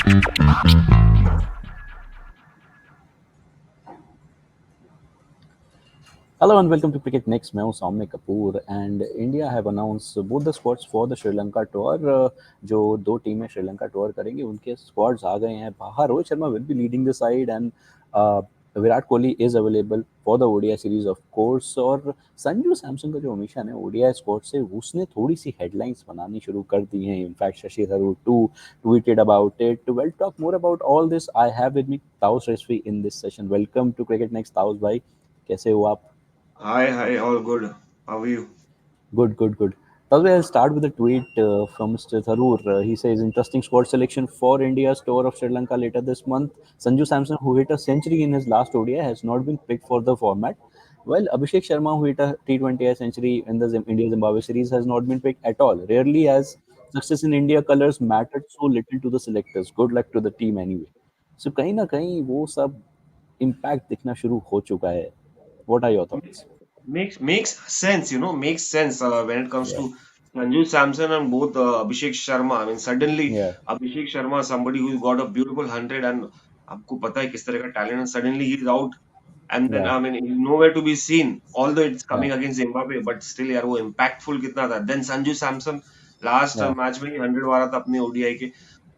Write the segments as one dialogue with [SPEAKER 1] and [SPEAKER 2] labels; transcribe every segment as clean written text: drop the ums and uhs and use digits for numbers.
[SPEAKER 1] Hello and welcome to Cricket Next. मैं हूं सौम्य Kapoor and India have announced both the squads for the Sri Lanka tour. जो दो टीमें Sri Lanka tour करेंगी उनके स्क्वाड्स आ गए हैं बाहर. Rohit Sharma will be leading the side and Virat Kohli is available for the ODI series of course. और संजू सैमसन का जो मिशन है ODI स्क्वाड से उसने थोड़ी सी हेडलाइंस बनानी शुरू कर दी हैं. In fact Shashi Tharoor too tweeted about it. We'll talk more about all this. I have with me Taus Rizvi in this session. Welcome to Cricket Next, Taus भाई. कैसे हो आप?
[SPEAKER 2] Hi, all good. How are you?
[SPEAKER 1] Good, good, good. Probably I'll start with a tweet from Mr. Tharoor. He says, interesting squad selection for India's tour of Sri Lanka later this month. Sanju Samson, who hit a century in his last ODI, has not been picked for the format. While Abhishek Sharma, who hit a T20I century in the India-Zimbabwe series, has not been picked at all. Rarely has success in India colors mattered so little to the selectors. Good luck to the team anyway. So कहीं ना कहीं वो सब impact दिखना शुरू हो चुका है. What are your thoughts?
[SPEAKER 2] Makes sense, makes sense when it comes
[SPEAKER 1] Yeah,
[SPEAKER 2] to Sanju Samson and both Abhishek Sharma. I mean, suddenly
[SPEAKER 1] yeah,
[SPEAKER 2] Abhishek Sharma, somebody who's got a beautiful 100 and आपको पता है किस तरह का talent and suddenly he's out and then
[SPEAKER 1] yeah,
[SPEAKER 2] I mean he's nowhere to be seen. Although it's
[SPEAKER 1] yeah.
[SPEAKER 2] coming against Zimbabwe, but still यार वो impactful कितना था. Then Sanju Samson last
[SPEAKER 1] Yeah.
[SPEAKER 2] match में ही 100 मारा था अपने ODI के.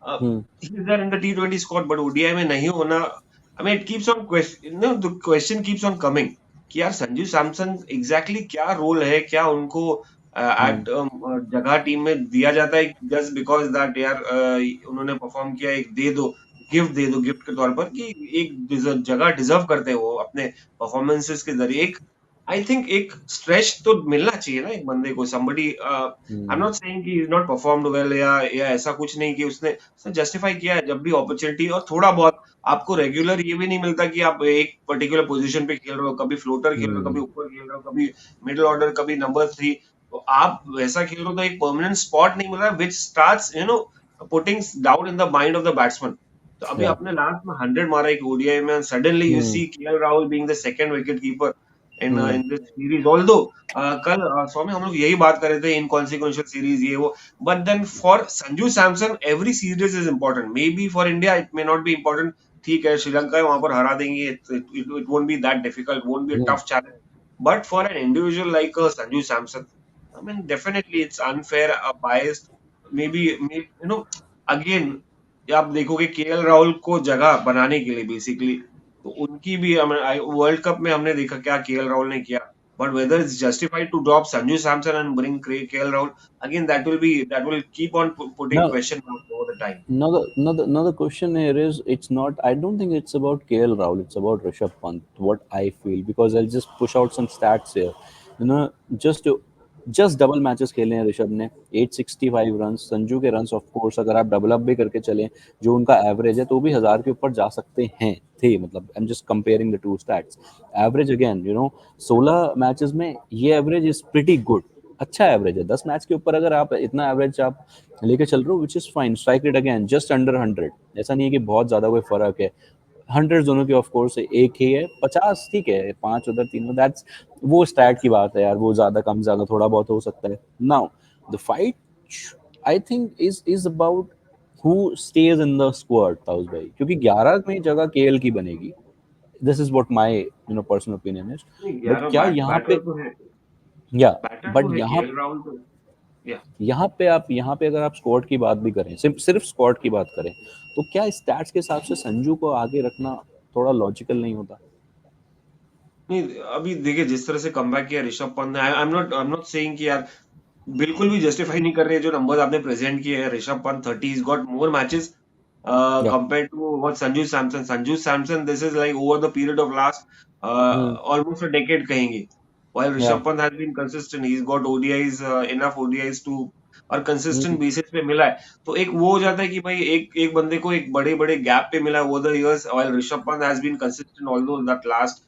[SPEAKER 2] Uh,
[SPEAKER 1] Hmm.
[SPEAKER 2] he's there in the T20 squad, but ODI में नहीं होना. I mean, it keeps on question. The question keeps on coming. कि यार संजू सैमसन एग्जैक्टली क्या रोल है, क्या उनको
[SPEAKER 1] Hmm.
[SPEAKER 2] एट जगह टीम में दिया जाता है जस्ट बिकॉज दैट यार उन्होंने परफॉर्म किया, एक दे दो गिफ्ट के तौर पर कि एक जगह डिजर्व करते हैं वो अपने परफॉर्मेंसेस के जरिए. एक आई थिंक एक स्ट्रेच तो मिलना चाहिए ना एक बंदे को. Somebody I am
[SPEAKER 1] Hmm.
[SPEAKER 2] Not saying कि इज नॉट परफॉर्म्ड वेल या ऐसा कुछ नहीं कि उसने जस्टिफाई किया है जब भी अपॉर्चुनिटी. और थोड़ा बहुत आपको रेगुलर ये भी नहीं मिलता कि आप एक पर्टिकुलर पोजीशन पे खेल रहे हो, कभी फ्लोटर खेल रहे हो, कभी
[SPEAKER 1] Hmm.
[SPEAKER 2] ऊपर खेल रहे हो, कभी मिडिल ऑर्डर, कभी नंबर 3. तो आप वैसा खेल रहे हो तो एक परमानेंट स्पॉट नहीं मिल रहा, विच starts putting doubt in the mind of the batsman. तो अभी
[SPEAKER 1] Yeah.
[SPEAKER 2] आपने लास्ट में 100 मारा एक ओडीआई में, suddenly you
[SPEAKER 1] Hmm.
[SPEAKER 2] See KL Rahul being the second wicket keeper
[SPEAKER 1] Hmm.
[SPEAKER 2] In this series. Although कल स्वामी हम लोग यही बात कर रहे थे, इनकॉन्सिक्वेंशियल सीरीज ये वो. But then for Sanju Samson, every series is important. Maybe for India, it may not be important. ठीक है, श्रीलंका है वहां पर हरा देंगे. It won't be that difficult. Won't be a
[SPEAKER 1] Hmm.
[SPEAKER 2] tough challenge. But for an individual like Sanju Samson, I mean, definitely it's unfair, biased. Maybe again आप देखोगे KL Rahul को जगह बनाने के लिए बेसिकली, तो उनकी भी वर्ल्ड कप में हमने देखा क्या केएल राहुल ने किया. But whether it's justified to drop Sanju Samson and bring KL Rahul, again that will keep on putting
[SPEAKER 1] Now,
[SPEAKER 2] question marks over the time.
[SPEAKER 1] another question here is it's not. I don't think it's about KL Rahul. It's about Rishabh Pant. What I feel because I'll just push out some stats here. You know, just double matches खेले हैं ऋषभ ने. 865 run. Sanju के runs off course अगर आप double up भी करके चलें जो उनका एवरेज है तो भी 1000 के ऊपर जा सकते हैं थे. मतलब आई am just comparing the two stats. Average again 16 matches में ये एवरेज इज प्रीटी गुड. अच्छा एवरेज है. 10 मैच के ऊपर अगर आप इतना एवरेज आप लेके चल रहे हो which is fine. Strike rate again just under 100. ऐसा नहीं है कि बहुत ज्यादा कोई फर्क है. 100 दोनों की ऑफ कोर्स एक ही है. 50 ठीक है, 5 उधर 3 दैट्स वो स्टैट की बात है यार. वो ज्यादा कम ज्यादा थोड़ा बहुत हो सकता है. Now the fight I think is about who stays in the squad taus भाई, क्योंकि 11 में जगह केएल की बनेगी. This is what my personal opinion is.
[SPEAKER 2] नहीं,
[SPEAKER 1] बट
[SPEAKER 2] 11
[SPEAKER 1] क्या यहाँ
[SPEAKER 2] बैटर
[SPEAKER 1] पे
[SPEAKER 2] तो है.
[SPEAKER 1] या
[SPEAKER 2] बैटर
[SPEAKER 1] बट
[SPEAKER 2] तो है
[SPEAKER 1] यहाँ
[SPEAKER 2] केएल राहुल तो. या
[SPEAKER 1] यहाँ पे अगर आप स्क्वाड की बात भी करें, सिर्फ स्क्वाड की बात करें तो क्या स्टैट्स के हिसाब से संजू को आगे रखना थोड़ा लॉजिकल नहीं होता?
[SPEAKER 2] नहीं, अभी देखिए जिस तरह से कमबैक किया ऋषभ पंत ने, आई एम नॉट सेइंग कि यार बिल्कुल भी जस्टिफाई नहीं कर रहे हैं जो नंबर्स आपने प्रेजेंट किए हैं. Rishabh Pant 30 he's got more matches
[SPEAKER 1] या.
[SPEAKER 2] compared to what Sanju Samson. Sanju Samson, this is like over the period of last
[SPEAKER 1] hmm.
[SPEAKER 2] almost a decade कहेंगे. While
[SPEAKER 1] या.
[SPEAKER 2] Rishabh Pant has been consistent, he's got ODIs, enough ODIs to और
[SPEAKER 1] हम्म.
[SPEAKER 2] Consistent basis पे मिला है. तो एक वो हो जाता है कि भाई एक एक बंदे को एक बड़े बड़े गैप पे मिला over the years. while Rishabh Pant has been consistent although that last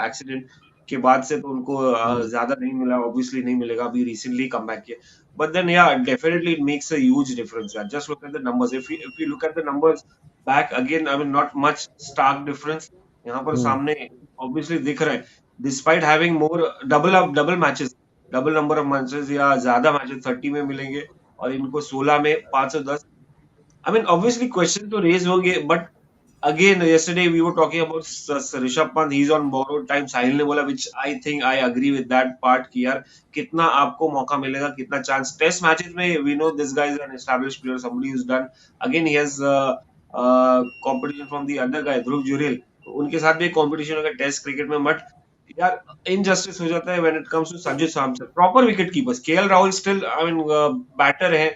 [SPEAKER 2] accident के बाद से तो उनको
[SPEAKER 1] हम्म.
[SPEAKER 2] ज्यादा नहीं मिला, ऑब्वियसली नहीं मिलेगा. अभी रिसेंटली कम बैक किया. But then, yeah, definitely it makes a huge difference. Yeah. Just look at the numbers. If you look at the numbers back again, I mean, not much stark difference. यहाँ पर
[SPEAKER 1] हम्म.
[SPEAKER 2] सामने obviously दिख रहा है. Despite having more double matches, double number of matches या ज्यादा matches 30 में मिलेंगे और इनको 16 में 510. आई मीन ऑब्वियसली क्वेश्चन तो रेज होंगे, but again yesterday we were talking about Rishabh Pant, he's on borrowed time. साहिल ने बोला, which I think I agree with that part कि यार कितना आपको मौका मिलेगा, कितना चांस टेस्ट मैचेस में. We know this guy is an established player, somebody who's done. Again he has competition from the other guy Dhruv Jurel, तो उनके साथ भी कंपटीशन होगा टेस्ट क्रिकेट में. बट यार इनजस्टिस हो जाता है when it comes to Sanju Samson, proper wicket keepers. KL Rahul still I mean batter है,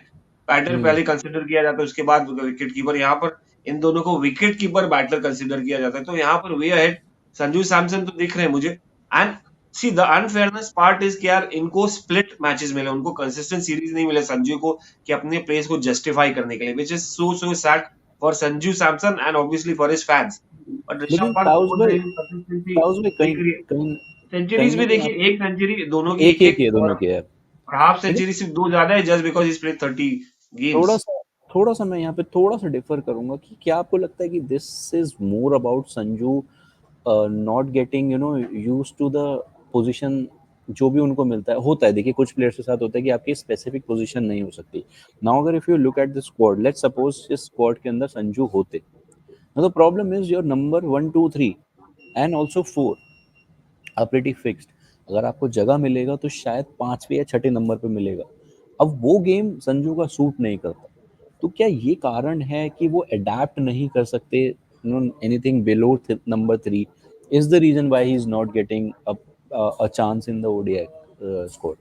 [SPEAKER 2] बैटर
[SPEAKER 1] हम्म.
[SPEAKER 2] पहले कंसिडर किया जाता है, उसके बाद विकेट कीपर. यहाँ पर इन दोनों को विकेट कीपर बैटर कंसिडर किया जाता है, तो यहाँ पर वे अहेड संजू सैमसन तो दिख रहे हैं मुझे. And see the unfairness part is कि यार इनको स्प्लिट मैचेस मिले, उनको कंसिस्टेंट सीरीज नहीं मिले संजू को कि अपने प्लेस को जस्टिफाई करने के लिए, which is so sad for Sanju Samson and obviously for his fans. But Rishabh
[SPEAKER 1] लेकिन
[SPEAKER 2] पंत को कंसिस्टेंसी
[SPEAKER 1] ताउस भाई
[SPEAKER 2] दिख
[SPEAKER 1] कहीं
[SPEAKER 2] रही है.
[SPEAKER 1] कहीं
[SPEAKER 2] सेंचुरीज
[SPEAKER 1] कहीं
[SPEAKER 2] भी
[SPEAKER 1] ना कहीं आप
[SPEAKER 2] देखिए, एक सेंचुरी दोनों की
[SPEAKER 1] एक
[SPEAKER 2] एक
[SPEAKER 1] एक
[SPEAKER 2] एक,
[SPEAKER 1] ये दोनों
[SPEAKER 2] और
[SPEAKER 1] के है.
[SPEAKER 2] हाफ
[SPEAKER 1] लेकिन
[SPEAKER 2] सेंचुरी सिर्फ दो ज्यादा है जस्ट बिकॉज इज प्लेड 30
[SPEAKER 1] थोड़ा
[SPEAKER 2] गेम्स.
[SPEAKER 1] सा थोड़ा सा मैं यहाँ पे थोड़ा सा डिफर करूंगा कि क्या आपको लगता है कि this is more about Sanju not getting use to the position जो भी उनको मिलता है होता है. देखिए कुछ प्लेयर्स के साथ होता है कि आपकी स्पेसिफिक पोजीशन नहीं हो सकती. नाउ अगर if you look at the squad, let's suppose इस स्क्वाड के अंदर संजू होते, now the problem is your number 1 2 3 and also 4 are pretty fixed. अगर आपको जगह मिलेगा तो शायद पांचवे या छठे नंबर पे मिलेगा. अब वो गेम संजू का सूट नहीं करता. तो क्या ये कारण है कि वो अडेप्ट नहीं कर सकते anything below number 3 is the reason why he's not getting a chance in the ODI squad.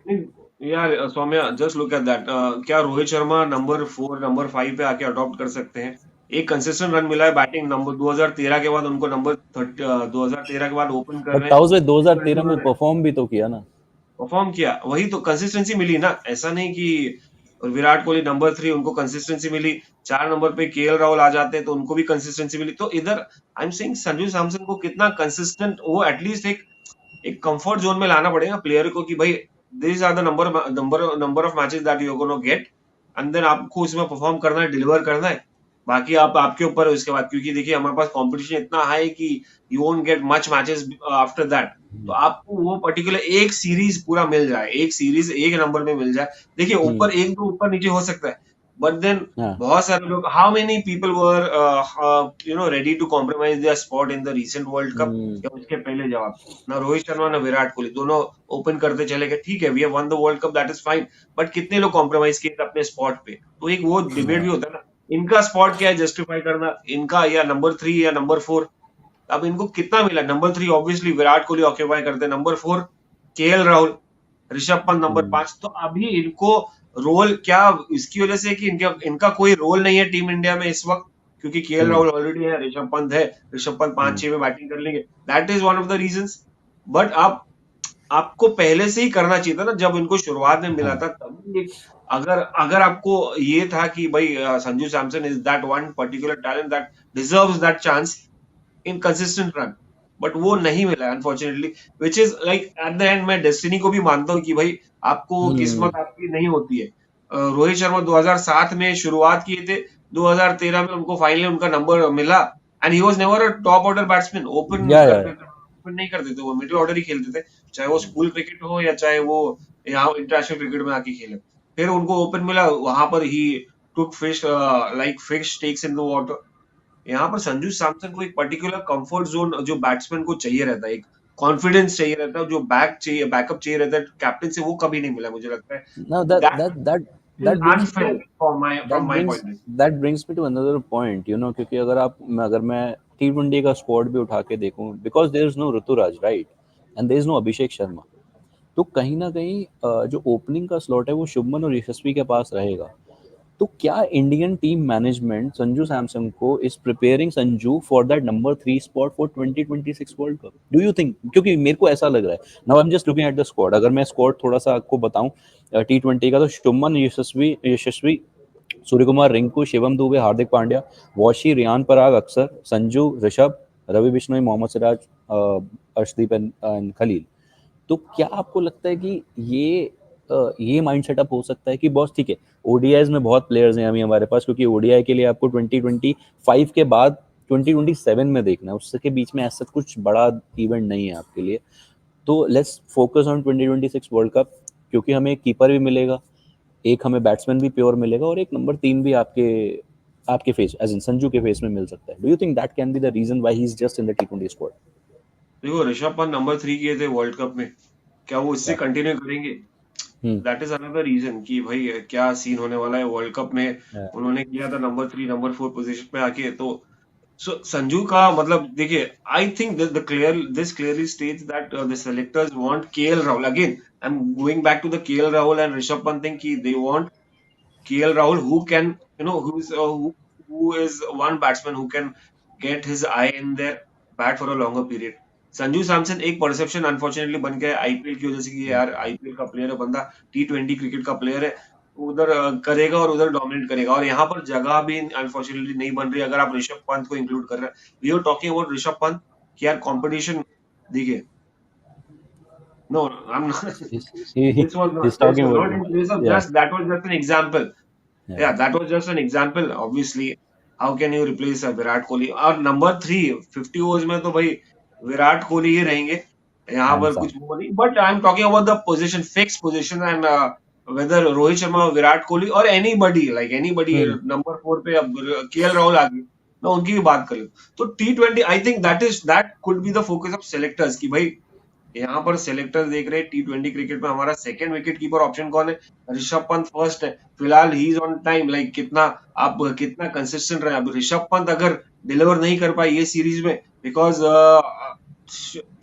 [SPEAKER 2] यार Saumya, just look at that. क्या रोहित शर्मा नंबर 4 नंबर 5 पे आके अडॉप्ट कर सकते हैं? एक कंसिस्टेंट रन मिला है बैटिंग नंबर 2013 के बाद उनको, नंबर 2013 के बाद ओपन कर
[SPEAKER 1] बट
[SPEAKER 2] रहे हैं.
[SPEAKER 1] ताउस 2013 में
[SPEAKER 2] कंटिन्यू
[SPEAKER 1] परफॉर्म भी तो किया ना.
[SPEAKER 2] परफॉर्म किया, वही तो कंसिस्टेंसी मिली ना. ऐसा नहीं कि विराट कोहली नंबर 3 उनको कंसिस्टेंसी मिली, 4 नंबर पे केएल राहुल आ जाते हैं तो उनको भी कंसिस्टेंसी मिली. तो इधर I am saying Sanju Samson को कितना कंसिस्टेंट, वो एटलीस्ट एक कंफर्ट जोन में लाना पड़ेगा प्लेयर को कि भाई this are the number of matches that you gonna get, and then आपको उसमें परफॉर्म करना है, डिलीवर करना है. बाकी आप आपके ऊपर है उसके बाद, क्योंकि देखिए हमारे पास कंपटीशन इतना हाई कि you won't get much matches after that. तो आपको वो पर्टिकुलर एक सीरीज पूरा मिल जाए, एक सीरीज एक नंबर में मिल जाए. देखिए
[SPEAKER 1] हम्म.
[SPEAKER 2] ऊपर एक दो ऊपर नीचे हो सकता है, बट देन
[SPEAKER 1] हाँ.
[SPEAKER 2] बहुत सारे लोग, how many people were ready to compromise their spot in the recent World Cup,
[SPEAKER 1] hmm.
[SPEAKER 2] या उसके पहले जवाब. ना रोहित शर्मा ना विराट कोहली, दोनों ओपन करते चले गए. ठीक है, we have won the world cup, that is fine. But कितने लोग कॉम्प्रोमाइज किए थे अपने स्पॉट पे, तो एक वो डिबेट भी
[SPEAKER 1] हाँ.
[SPEAKER 2] होता है ना. इनका स्पॉट क्या है जस्टिफाई करना, इनका या नंबर 3 या नंबर 4. अब इनको कितना मिला? Number 3 obviously Virat Kohli occupy करते हैं, number 4 KL Rahul, Rishabh Pant number
[SPEAKER 1] hmm.
[SPEAKER 2] 5. तो अभी इनको रोल क्या, इसकी वजह से कि इनका इनका कोई रोल नहीं है टीम इंडिया में इस वक्त, क्योंकि केएल
[SPEAKER 1] हम्म.
[SPEAKER 2] राहुल ऑलरेडी है, ऋषभ पंत है, ऋषभ पंत 5
[SPEAKER 1] हम्म.
[SPEAKER 2] 6 में बैटिंग कर लेंगे. That is one of the reasons. But आप आपको पहले से ही करना चाहिए था ना, जब इनको शुरुआत में मिला
[SPEAKER 1] हाँ.
[SPEAKER 2] था तभी अगर अगर आपको ये था कि भाई Sanju Samson is that one particular talent that deserves that chance in consistent run, but वो नहीं मिला unfortunately. Which is like at the end मैं डेस्टिनी को भी मानता हूँ कि भाई आपको
[SPEAKER 1] हम्म.
[SPEAKER 2] किस्मत आपकी नहीं होती है. रोहित शर्मा 2007 में शुरुआत किए थे, 2013 में उनको फाइनली उनका नंबर मिला, and he was never a top order batsman. Open
[SPEAKER 1] या.
[SPEAKER 2] करते थे, ओपन नहीं करते थे, वो मिडिल ऑर्डर ही खेलते थे, चाहे वो स्कूल क्रिकेट हो या चाहे वो यहाँ इंटरनेशनल क्रिकेट में आके खेले. फिर उनको ओपन मिला, वहां पर ही took fish like fish takes in the water. यहाँ पर संजू सैमसन को एक पर्टिकुलर कंफर्ट जोन जो बैट्समैन को चाहिए रहता है, एक कॉन्फिडेंस चाहिए रहता है, जो बैकअप चाहिए रहता है कैप्टन से, वो कभी नहीं मिला मुझे लगता है.
[SPEAKER 1] Now that
[SPEAKER 2] that
[SPEAKER 1] that that
[SPEAKER 2] is
[SPEAKER 1] that brings me
[SPEAKER 2] unfair
[SPEAKER 1] to
[SPEAKER 2] from
[SPEAKER 1] that
[SPEAKER 2] my
[SPEAKER 1] brings
[SPEAKER 2] point.
[SPEAKER 1] that brings me to another point. क्योंकि अगर मैं T20 का स्क्वाड भी उठा के देखूं, because there is no Rituraj, right, and there is no Abhishek Sharma. तो कहीं ना कहीं जो ओपनिंग का स्लॉट है वो शुभमन और यशस्वी के पास रहेगा. तो क्या Indian team management Sanju Samson को is preparing Sanju for that number 3 spot फॉर 2026 World Cup? Do you think? क्योंकि मेरे को ऐसा लग रहा है. Now I am just looking at the squad. अगर मैं स्क्वाड थोड़ा सा आपको बताऊं T20 का, तो शुभमन, यशस्वी, सूर्य कुमार, रिंकू, शिवम दुबे, हार्दिक पांड्या, वॉशी, रियान पराग, अक्सर, संजू, ऋषभ, रवि बिश्नोई, मोहम्मद सिराज, अर्शदीप एंड खलील. तो क्या आपको लगता है कि ये माइंड सेटअप हो सकता है कि बॉस ठीक है, ओडीआईज में बहुत प्लेयर्स हैं अभी हमारे पास, क्योंकि ओडीआई के लिए आपको 2025 के बाद 2027 में देखना है, उसके बीच में ऐसा कुछ बड़ा इवेंट नहीं है आपके लिए. तो let's focus on 2026 World cup, क्योंकि हमें एक कीपर भी मिलेगा, एक हमें बैट्समैन भी प्योर मिलेगा, और एक नंबर 3 भी आपके आपके फेस एज इन संजू के फेस में मिल सकता है? Do you think that can be the reason why he is just in the T20 squad?
[SPEAKER 2] देखो ऋषभ पंत नंबर 3 किए थे वर्ल्ड कप में, क्या वो इससे
[SPEAKER 1] या
[SPEAKER 2] कंटिन्यू करेंगे?
[SPEAKER 1] हम्म
[SPEAKER 2] दैट इज अनदर रीजन कि भाई क्या सीन होने वाला है वर्ल्ड कप में।
[SPEAKER 1] या
[SPEAKER 2] उन्होंने किया था नंबर 3 नंबर 4 पोजीशन पे आके, तो सो संजू का मतलब देखिए, I think the clear this clearly states that the selectors want KL Rahul again. I am going back to the KL Rahul and Rishabh Pant thing कि they want KL Rahul, who can, who is one batsman who can get his eye in their bat for a longer period. Sanju Samson एक perception unfortunately बन गया IPL की वजह से कि यार IPL का प्लेयर है बंदा, T20 क्रिकेट का प्लेयर है, उधर करेगा और उधर डोमिनेट करेगा, और यहाँ पर जगह भी अनफॉर्चुनेटली नहीं बन रही अगर आप ऋषभ पंत को इंक्लूड कर रहे हैं। We are talking about Rishabh Pant कि यार कंपटीशन, देखिए, no, I'm not.
[SPEAKER 1] he,
[SPEAKER 2] This was
[SPEAKER 1] he's
[SPEAKER 2] not. This
[SPEAKER 1] talking
[SPEAKER 2] was
[SPEAKER 1] about
[SPEAKER 2] not in place of
[SPEAKER 1] yeah
[SPEAKER 2] just. That was just an example.
[SPEAKER 1] yeah
[SPEAKER 2] Yeah, that was just an example. Obviously, how can you replace Virat Kohli? और number 3 50 overs में तो भाई विराट कोहली ही रहेंगे, यहाँ पर
[SPEAKER 1] hands
[SPEAKER 2] कुछ
[SPEAKER 1] down.
[SPEAKER 2] वो नहीं। But I am talking about the position, fix position, and whether Rohit Sharma, Virat Kohli और anybody, like anybody
[SPEAKER 1] Hmm.
[SPEAKER 2] Number 4 पे अब केएल राहुल आ गए, मैं उनकी भी बात कर लूँ। तो T20 I think that could be the focus of selectors कि भाई यहाँ पर सेलेक्टर्स देख रहे हैं T20 क्रिकेट में हमारा सेकंड विकेट कीपर ऑप्शन कौन है। ऋषभ पंत फर्स्ट है फिलहाल, he is on time, like कितना आप कितना कंसिस्टेंट रहे। अब ऋषभ पंत अगर डिलीवर नहीं कर पाए ये सीरीज में, बिकॉज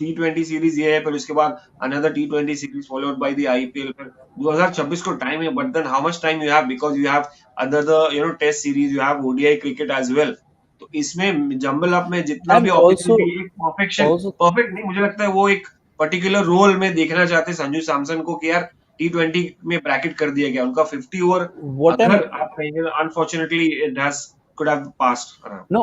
[SPEAKER 2] T20 सीरीज ये है, फिर उसके बाद another T20 series followed by the IPL, फिर 2026 को टाइम है, but then how much time you have, because you have other test series, you have ODI cricket as well. तो इसमें जंबल अप में जितना भी
[SPEAKER 1] And
[SPEAKER 2] अपॉर्चुनिटी,
[SPEAKER 1] also
[SPEAKER 2] एक perfection,
[SPEAKER 1] also
[SPEAKER 2] perfect नहीं, मुझे लगता है वो एक पर्टिकुलर रोल में देखना चाहते संजू सैमसन को कि यार T20 में ब्रैकेट कर दिया गया उनका 50 ओवर,
[SPEAKER 1] what I'm
[SPEAKER 2] अगर आप कहेंगे unfortunately it has could have passed around.
[SPEAKER 1] no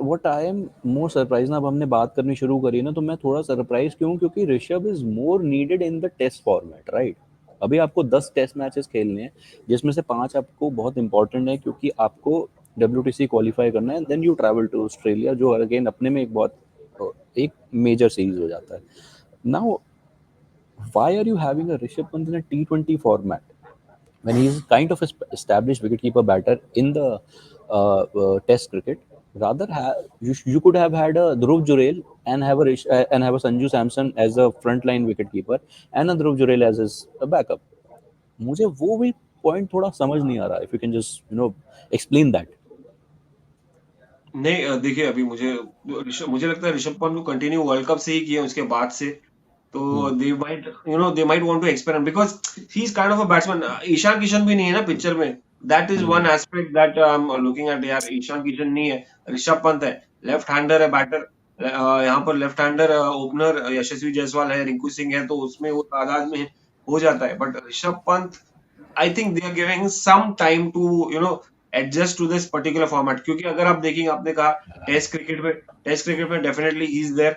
[SPEAKER 1] what I am more surprised ना, अब हमने बात करनी शुरू करी है ना, तो मैं थोड़ा सरप्राइज क्यों, क्योंकि Rishabh is more needed in the test format, right? अभी आपको 10 टेस्ट मैचेस खेलने हैं, जिसमें से 5 आपको बहुत इंपॉर्टेंट है, क्योंकि आपको WTC क्वालिफाई करना है, then you travel to Australia, जो अगेन अपने में एक बहुत एक मेजर सीरीज हो जाता है। Now why are you having a Rishabh Pant in a T20 format when he is kind of a established wicketkeeper batter in the Test cricket? Rather, you could have had a Dhruv Jurel and have and have a Sanju Samson as a frontline wicketkeeper and a Dhruv Jurel as his backup. मुझे वो भी point थोड़ा समझ नहीं आ रहा। If you can just explain that.
[SPEAKER 2] नहीं देखिए, अभी मुझे लगता है ऋषभ पंत को कंटिन्यू वर्ल्ड कप से ही किया उसके बाद से, तो they might want to experiment because he is kind of a batsman. Ishan Kishan भी नहीं है ना पिक्चर में, that is one aspect that I am looking at. यार ईशान किशन नहीं है, ऋषभ पंत है, लेफ्ट हैंडर है बैटर, यहाँ पर लेफ्ट हैंडर ओपनर यशस्वी जायसवाल है, रिंकू सिंह है, तो उसमें वो तादाद में हो जाता है। But Rishabh Pant, I think they are giving some time to adjust to this particular format, क्योंकि अगर आप देखेंगे, आपने कहा टेस्ट क्रिकेट में definitely he is there,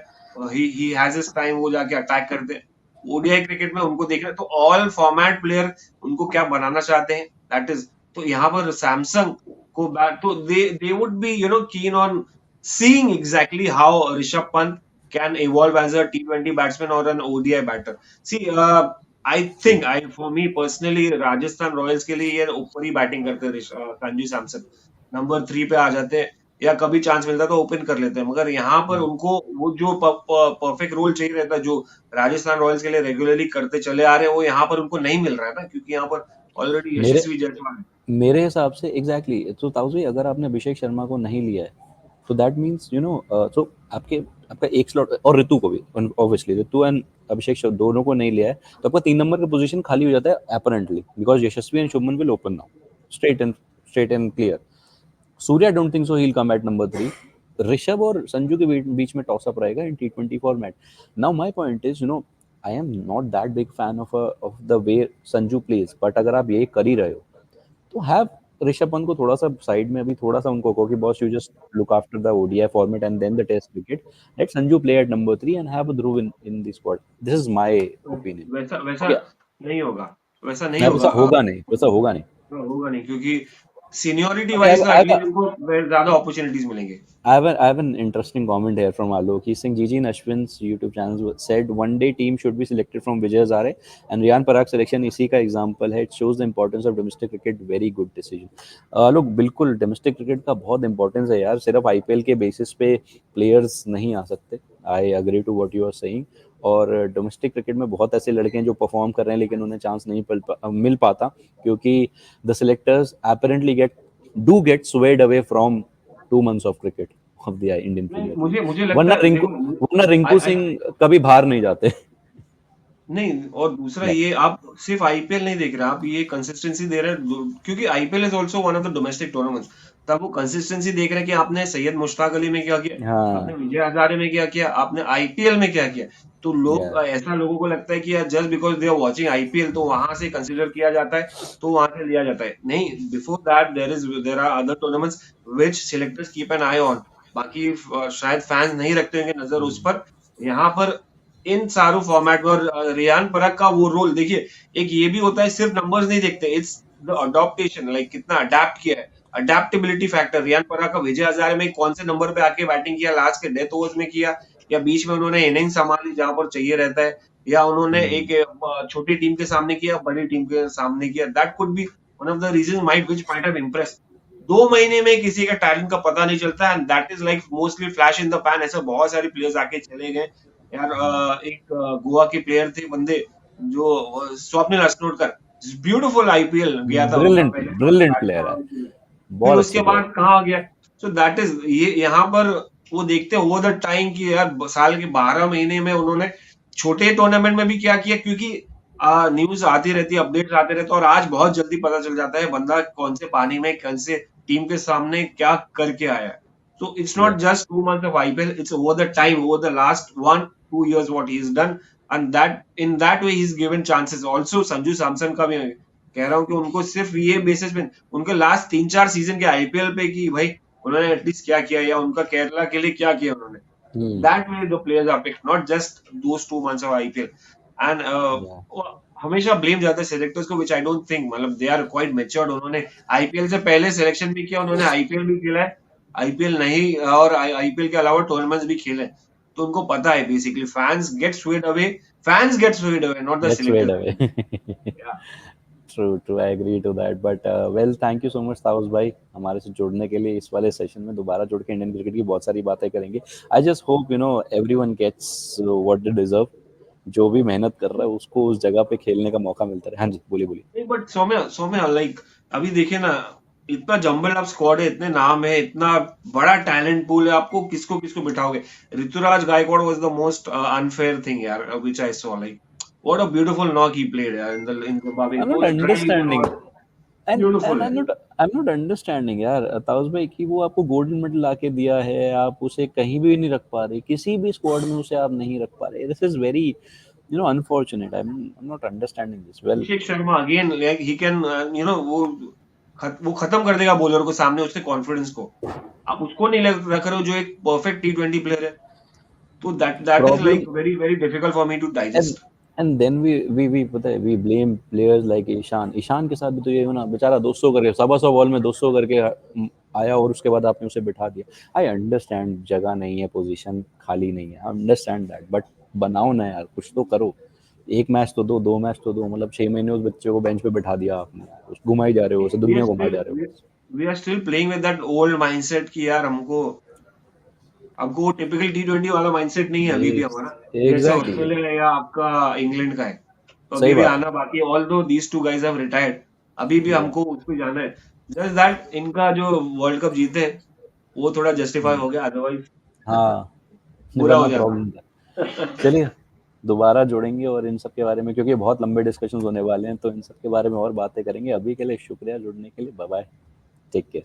[SPEAKER 2] he has his time, वो जाके अटैक करते हैं। ओडीआई क्रिकेट में उनको देखना है, तो ऑल फॉर्मेट प्लेयर उनको क्या बनाना चाहते हैं, दैट इज। तो यहाँ पर सैमसंग को बैट, तो they would be keen on seeing exactly how Rishabh Pant can evolve as a T20 batsman or an ODI batter. See, I think, for me personally Rajasthan Royals के लिए ये ऊपर ही batting करते हैं संजू सैमसन, नंबर 3 पे आ जाते हैं, या कभी चांस मिलता है तो ओपन कर लेते हैं। मगर यहाँ पर उनको वो जो परफेक्ट रोल चाहिए रहता है, जो राजस्थान रॉयल्स के लिए रेगुलरली करते चले आ रहे हैं, वो यहाँ पर उनको नहीं मिल रहा है ना, क्योंकि यहाँ पर ऑलरेडी
[SPEAKER 1] मेरे
[SPEAKER 2] यशस्वी जायसवाल है।
[SPEAKER 1] मेरे हिसाब से एग्जैक्टली तो ताऊजी, अगर आपने अभिषेक शर्मा को नहीं लिया है, तो दैट मीन्स तो आपका एक स्लॉट, और ऋतु को भी ऑब्वियसली, ऋतु एंड अभिषेक दोनों को नहीं लिया है, तो आपका 3 नंबर का पोजीशन खाली हो जाता है apparently, because Yashasvi and Shubman will open now, straight and clear. Surya don't think so he will come at number 3। Rishabh और संजू के बीच में टॉस अप रहेगा in T20 format. Now my point is, I am not that big fan of the way Sanju plays, but अगर आप ये कर ही रहे हो, तो हैव ऋषभ पंत को थोड़ा सा साइड में, अभी थोड़ा सा उनको कहो कि boss, you just look after the ODI format and then the test cricket, let Sanju play at number 3 and have Dhruv in the squad. This is my
[SPEAKER 2] तो
[SPEAKER 1] ओपिनियन।
[SPEAKER 2] वैसा वैसा
[SPEAKER 1] ओके,
[SPEAKER 2] नहीं होगा, वैसा नहीं होगा।
[SPEAKER 1] वैसा होगा नहीं, वैसा होगा नहीं।
[SPEAKER 2] होगा नहीं, क्योंकि सीनियोरिटी
[SPEAKER 1] Okay,
[SPEAKER 2] वाइज तो एटलीस्ट उनको ज्यादा अपॉर्चुनिटीज मिलेंगे।
[SPEAKER 1] I have an interesting comment here from Alok. He's saying Gigi and Ashwin's YouTube channel said one day team should be selected from Vijay Hazare and Riyan Parag selection इसी का example है. It shows the importance of domestic cricket. Very good decision. लोग बिल्कुल domestic cricket का बहुत importance है यार. सिर्फ IPL के basis पे players नहीं आ सकते. I agree to what you are saying. और डोमेस्टिक क्रिकेट में बहुत ऐसे लड़के हैं जो परफॉर्म कर रहे हैं लेकिन उन्हें चांस नहीं मिल पाता क्योंकि the selectors apparently get swayed away from 2 months of cricket of the Indian
[SPEAKER 2] नहीं,
[SPEAKER 1] Premier League.
[SPEAKER 2] मुझे मुझे लगता
[SPEAKER 1] वरना
[SPEAKER 2] है
[SPEAKER 1] रिंकू
[SPEAKER 2] देखो,
[SPEAKER 1] वरना रिंकू
[SPEAKER 2] आई
[SPEAKER 1] सिंह कभी बाहर नहीं जाते.
[SPEAKER 2] नहीं, और दूसरा
[SPEAKER 1] Yeah.
[SPEAKER 2] ये आप सिर्फ आईपीएल नहीं देख रहे, आप ये कंसिस्टेंसी दे रहे हैं, क्योंकि IPL is also one of the domestic tournaments. तब वो कंसिस्टेंसी देख रहे हैं कि आपने सैयद मुश्ताक अली में क्या किया, आपने
[SPEAKER 1] हाँ.
[SPEAKER 2] विजय हजारे में क्या किया, आपने आईपीएल में क्या किया। तो लोग
[SPEAKER 1] Yeah.
[SPEAKER 2] ऐसा लोगों को लगता है कि यार just because they are watching IPL तो वहां से कंसिडर किया जाता है, तो वहां से लिया जाता है। नहीं, before that there are other tournaments which selectors keep an eye on. बाकी शायद फैंस नहीं रखते होंगे नजर उस पर। यहाँ पर इन चारों फॉर्मेट में, और रियान परख का वो रोल देखिए, एक ये भी होता है, सिर्फ नंबर्स नहीं देखते, इट्स द अडॉप्टेशन, लाइक कितना अडेप्ट किया है, अडेप्टेबिलिटी फैक्टर। रियान परख का विजय हजारे में कौन से नंबर पे आके बैटिंग किया, लास्ट के डेथ ओवर्स में किया, या बीच में उन्होंने इनिंग संभाली जहां पर चाहिए रहता है, या उन्होंने एक छोटी टीम के सामने किया, बड़ी टीम के सामने किया। That could be one of the reason might which might have impress. 2 महीने में किसी का टैलेंट का पता नहीं चलता, and that is like mostly flash in the pan. ऐसे बहुत सारे प्लेयर्स आके चले गए यार। एक गोवा के प्लेयर थे बंदे, जो स्वप्निल अस्नोडकर, ब्यूटीफुल आईपीएल गया था उनका
[SPEAKER 1] ब्रिलियंट
[SPEAKER 2] पहले,
[SPEAKER 1] ब्रिलियंट प्लेयर है.
[SPEAKER 2] बैट्समैन के लिए। फिर
[SPEAKER 1] बहुत
[SPEAKER 2] उसके
[SPEAKER 1] अच्छे प्लेयर.
[SPEAKER 2] बाद कहाँ गया। सो दैट इज ये यहाँ पर वो देखते हैं ओवर द टाइम की यार, साल के 12 महीने में उन्होंने छोटे टूर्नामेंट में भी क्या किया, क्योंकि न्यूज आती रहती है, अपडेट्स आते रहते हैं, और आज बहुत जल्दी पता चल जाता है बंदा कौन से पानी में कौन से टीम के सामने क्या करके आया है। So it's
[SPEAKER 1] Yeah.
[SPEAKER 2] not just 2 months of IPL, it's over the time, over the last 1-2 years what he's done, and that in that way he's given chances. Also Sanju Samson का भी कह रहा हूँ कि उनको सिर्फ ये बेसिस पे, उनके लास्ट 3-4 सीजन के आईपीएल पे कि भाई उन्होंने एटलीस्ट क्या किया, या उनका केरला के लिए क्या किया उन्होंने। That way the players are picked, not just those 2 months of IPL. And
[SPEAKER 1] Yeah.
[SPEAKER 2] हमेशा ब्लेम जाता है सिलेक्टर्स को, विच आई डोंट थिंक, मतलब दे आर क्वाइट मेच्योर्ड। उन्होंने आईपीएल से पहले सिलेक्शन भी किया, उन्होंने आईपीएल भी खेला है, आईपीएल नहीं, और आईपीएल के अलावा टूर्नामेंट्स भी खेले, तो उनको पता है basically fans gate swayed away, not the
[SPEAKER 1] Get swayed away.
[SPEAKER 2] Selector.
[SPEAKER 1] True, I agree to that. But well, thank you so much taus भाई हमारे से जुड़ने के लिए. इस वाले सेशन में दोबारा जुड़ के इंडियन क्रिकेट की बहुत सारी बातें करेंगे. I just hope everyone gets what they deserve. जो भी मेहनत कर रहा है उसको उस जगह पे खेलने का मौका मिलता रहे. हाँ जी, बोलिए बोलिए.
[SPEAKER 2] नहीं, बट सौम्या सौम्या लाइक अभी देखिए ना, इतना जम्बल अप स्क्वाड है, इतने नाम है, इतना बड़ा टैलेंट पूल है, आपको किसको किसको बिठाओगे। Ruturaj Gaikwad was the most unfair thing यार, which I saw, like what a beautiful knock he played यार इन Zimbabwe,
[SPEAKER 1] I'm not
[SPEAKER 2] वो ट्राई
[SPEAKER 1] understanding. And
[SPEAKER 2] ब्यूटीफुल है।
[SPEAKER 1] I'm not understanding यार ताउस भाई कि वो आपको गोल्डन मेडल लाके दिया है, आप उसे कहीं भी नहीं रख पा रहे, किसी भी स्क्वाड में उसे आप नहीं रख पा रहे. This is very unfortunate. I'm not understanding this well.
[SPEAKER 2] Abhishek Sharma again, like he can वो खत्म कर देगा बॉलर को सामने, उसके कॉन्फिडेंस को। आप उसको नहीं रख रहे हो जो एक परफेक्ट T20 प्लेयर है, तो that is
[SPEAKER 1] Problem
[SPEAKER 2] like very very difficult for me to
[SPEAKER 1] and
[SPEAKER 2] digest.
[SPEAKER 1] and then we पता है we blame players like Ishan के साथ भी तो ये हो ना, बेचारा 200 करके 125 बॉल में 200 करके आया और उसके बाद आपने उसे बिठा दिया. आई अंडरस्टैंड जगह नहीं है, पोजीशन खाली नहीं है, आई अंडरस्टैंड दैट, बट बनाओ ना यार, कुछ तो करो. एक मैच तो दो मैच तो दो, मतलब 6 महीने उस बच्चे को बेंच पे बिठा दिया आपने, घुमाई जा रहे हो उसे,
[SPEAKER 2] we are
[SPEAKER 1] दुनिया घुमाई
[SPEAKER 2] still
[SPEAKER 1] जा रहे हो.
[SPEAKER 2] we are still playing with that old mindset कि यार हमको हमको वो टिपिकल T20 वाला माइंडसेट नहीं है अभी भी हमारा, जैसे
[SPEAKER 1] एग्जैक्टली.
[SPEAKER 2] ऑस्ट्रेलिया या आपका इंग्लैंड का है। तो अभी
[SPEAKER 1] सही
[SPEAKER 2] भी
[SPEAKER 1] बात है.
[SPEAKER 2] आना बाकी है, although these two guys have retired, अभी भी
[SPEAKER 1] Yeah.
[SPEAKER 2] हमको उस पे जाना है। जस्ट दैट इनका जो वर्ल्ड कप जीते वो थोड़ा जस्टिफाई हो गया, अदरवाइज
[SPEAKER 1] हाँ.
[SPEAKER 2] बुरा हो
[SPEAKER 1] वरना
[SPEAKER 2] जाता।
[SPEAKER 1] प्रॉब्लम था. चलिए दोबारा जुड़ेंगे और इन सब के बारे में, क्योंकि बहुत लंबे डिस्कशंस होने वाले हैं, तो इन सब के बारे में और बातें करेंगे. अभी के लिए शुक्रिया जुड़ने के लिए. Bye bye. Take care.